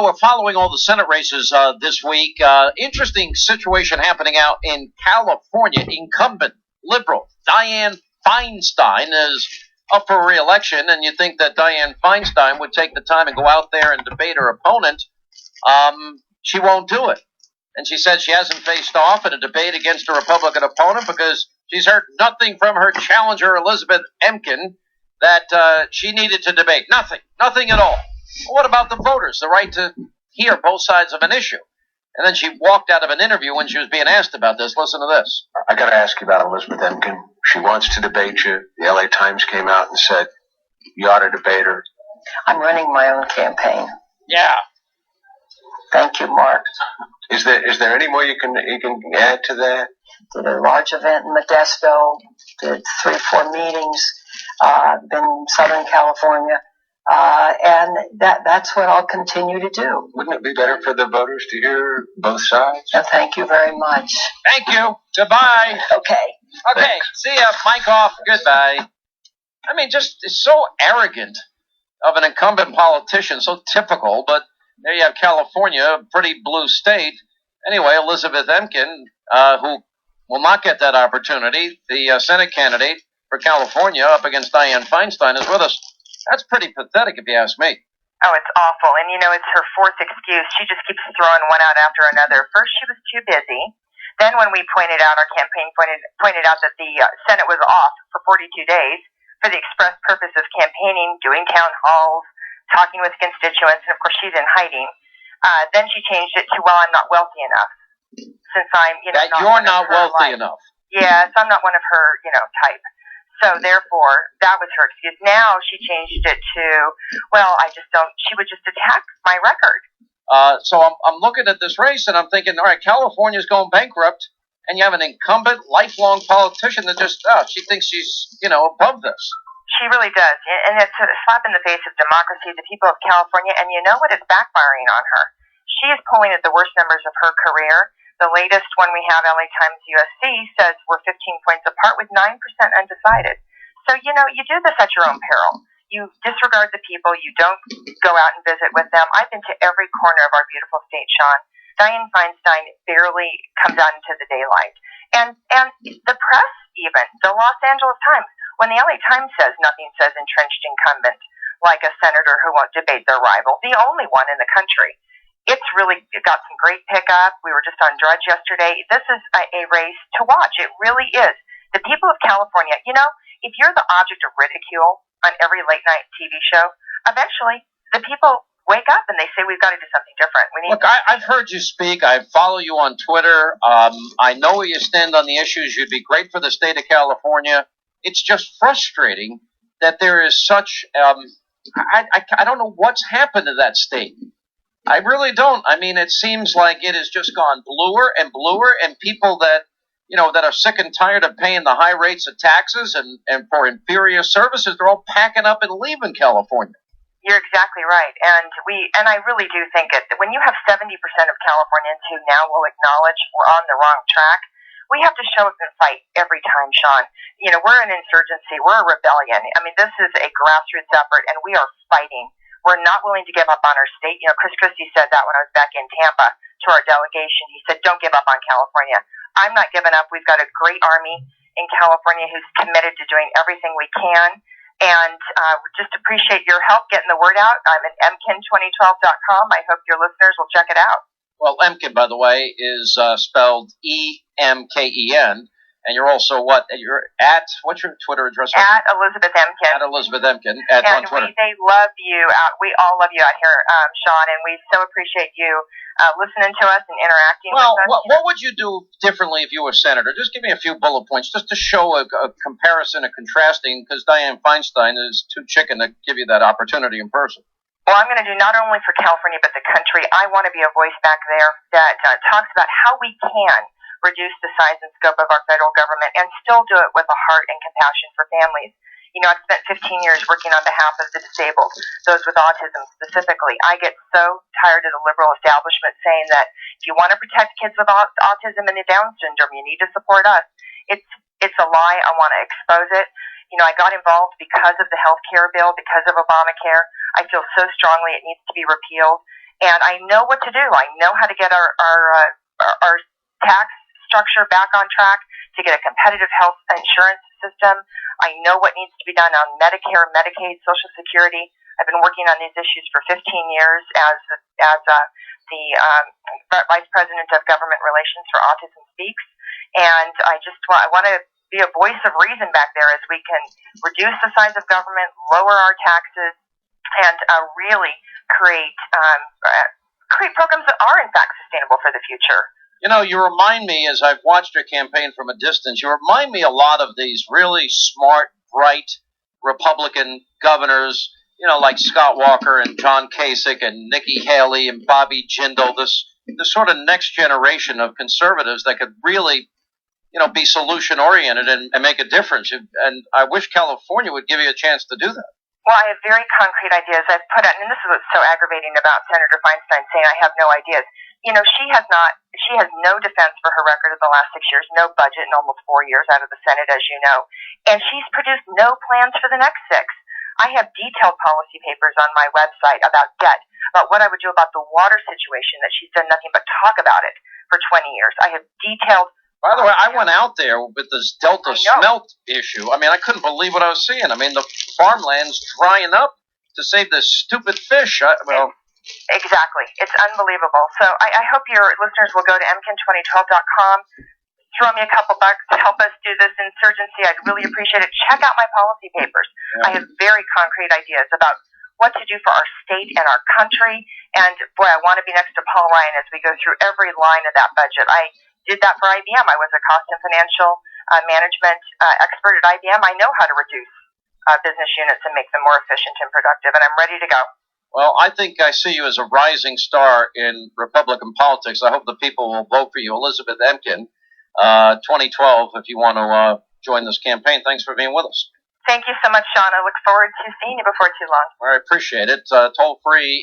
we're following all the Senate races this week. Interesting situation happening out in California. Incumbent liberal Dianne Feinstein is up for re-election, and you think that Dianne Feinstein would take the time and go out there and debate her opponent. She won't do it. And she said she hasn't faced off in a debate against a Republican opponent because she's heard nothing from her challenger, Elizabeth Emken, that she needed to debate. Nothing at all. What about the voters, the right to hear both sides of an issue? And then she walked out of an interview when she was being asked about this. Listen to this. I got to ask you about Elizabeth Emken. She wants to debate you. The LA Times came out and said you ought to debate her. I'm running my own campaign. Yeah. Thank you, Mark. Is there any more you can add to that? Did a large event in Modesto. Did 3-4 meetings. Been in Southern California. And that's what I'll continue to do. Wouldn't it be better for the voters to hear both sides? So thank you very much. Thank you. Goodbye. Okay. See ya. Mic off. Goodbye. I mean, just it's so arrogant of an incumbent politician, so typical, but there you have California, a pretty blue state. Anyway, Elizabeth Emken, who will not get that opportunity, the Senate candidate for California up against Dianne Feinstein, is with us. That's pretty pathetic, if you ask me. Oh, it's awful. And, it's her fourth excuse. She just keeps throwing one out after another. First, she was too busy. Then when we pointed out, our campaign pointed out that the Senate was off for 42 days for the express purpose of campaigning, doing town halls, talking with constituents, and, of course, she's in hiding. Then she changed it to, well, I'm not wealthy enough. Since I'm, that you're not wealthy enough. Yes, I'm not one of her, type. So therefore, that was her excuse. Now she changed it to, well, she would just attack my record. So I'm looking at this race and I'm thinking, all right, California's going bankrupt, and you have an incumbent, lifelong politician that just, she thinks she's, above this. She really does. And it's a slap in the face of democracy, the people of California, and you know what? It's backfiring on her. She is pulling at the worst numbers of her career. The latest one we have, LA Times USC, says we're 15 points apart with 9% undecided. So, you do this at your own peril. You disregard the people. You don't go out and visit with them. I've been to every corner of our beautiful state, Sean. Dianne Feinstein barely comes out into the daylight. And the press even, the Los Angeles Times, when the LA Times says nothing says entrenched incumbent, like a senator who won't debate their rival, the only one in the country. It's really got some great pickup. We were just on Drudge yesterday. This is a race to watch. It really is. The people of California, if you're the object of ridicule on every late-night TV show, eventually the people wake up and they say, we've got to do something different. Look, I've heard you speak. I follow you on Twitter. I know where you stand on the issues. You'd be great for the state of California. It's just frustrating that there is such I don't know what's happened to that state. I really don't. I mean, it seems like it has just gone bluer and bluer, and people that, that are sick and tired of paying the high rates of taxes and for inferior services, they're all packing up and leaving California. You're exactly right. And I really do think it. When you have 70% of Californians who now will acknowledge we're on the wrong track, we have to show up and fight every time, Sean. We're an insurgency. We're a rebellion. I mean, this is a grassroots effort, and we are fighting. We're not willing to give up on our state. Chris Christie said that when I was back in Tampa to our delegation. He said, don't give up on California. I'm not giving up. We've got a great army in California who's committed to doing everything we can. And we just appreciate your help getting the word out. I'm at Emken2012.com. I hope your listeners will check it out. Well, Emken, by the way, is spelled Emken. And you're also you're at, what's your Twitter address? At Elizabeth Emken. At Elizabeth Emken on Twitter. They love you. We all love you out here, Sean, and we so appreciate you listening to us and interacting with us. Well, what would you do differently if you were senator? Just give me a few bullet points just to show a comparison, a contrasting, because Dianne Feinstein is too chicken to give you that opportunity in person. Well, I'm going to do not only for California but the country. I want to be a voice back there that talks about how we can reduce the size and scope of our federal government and still do it with a heart and compassion for families. I've spent 15 years working on behalf of the disabled, those with autism specifically. I get so tired of the liberal establishment saying that if you want to protect kids with autism and the Down syndrome, you need to support us. It's a lie. I want to expose it. I got involved because of the health care bill, because of Obamacare. I feel so strongly it needs to be repealed. And I know what to do. I know how to get our tax structure back on track, to get a competitive health insurance system. I know what needs to be done on Medicare, Medicaid, Social Security. I've been working on these issues for 15 years as the Vice President of Government Relations for Autism Speaks, and I want to be a voice of reason back there as we can reduce the size of government, lower our taxes, and really create programs that are in fact sustainable for the future. You know, you remind me, as I've watched your campaign from a distance, you remind me a lot of these really smart, bright Republican governors, you know, like Scott Walker and John Kasich and Nikki Haley and Bobby Jindal, this sort of next generation of conservatives that could really, you know, be solution-oriented and make a difference. And I wish California would give you a chance to do that. Well, I have very concrete ideas. I've put out, and this is what's so aggravating about Senator Feinstein saying I have no ideas. You know, she has no defense for her record of the last 6 years, no budget in almost 4 years out of the Senate, as you know. And she's produced no plans for the next 6. I have detailed policy papers on my website about debt, about what I would do about the water situation that she's done nothing but talk about it for 20 years. I have detailed. By the way, I went out there with this Delta smelt issue. I mean, I couldn't believe what I was seeing. I mean, the farmland's drying up to save this stupid fish. Exactly. It's unbelievable. So I hope your listeners will go to Emken2012.com, throw me a couple bucks to help us do this insurgency. I'd really appreciate it. Check out my policy papers. Yeah. I have very concrete ideas about what to do for our state and our country. And, boy, I want to be next to Paul Ryan as we go through every line of that budget. I did that for IBM. I was a cost and financial management expert at IBM. I know how to reduce business units and make them more efficient and productive, and I'm ready to go. Well, I think I see you as a rising star in Republican politics. I hope the people will vote for you. Elizabeth Emken, 2012, if you want to join this campaign. Thanks for being with us. Thank you so much, Sean. I look forward to seeing you before too long. All right, appreciate it. Toll free.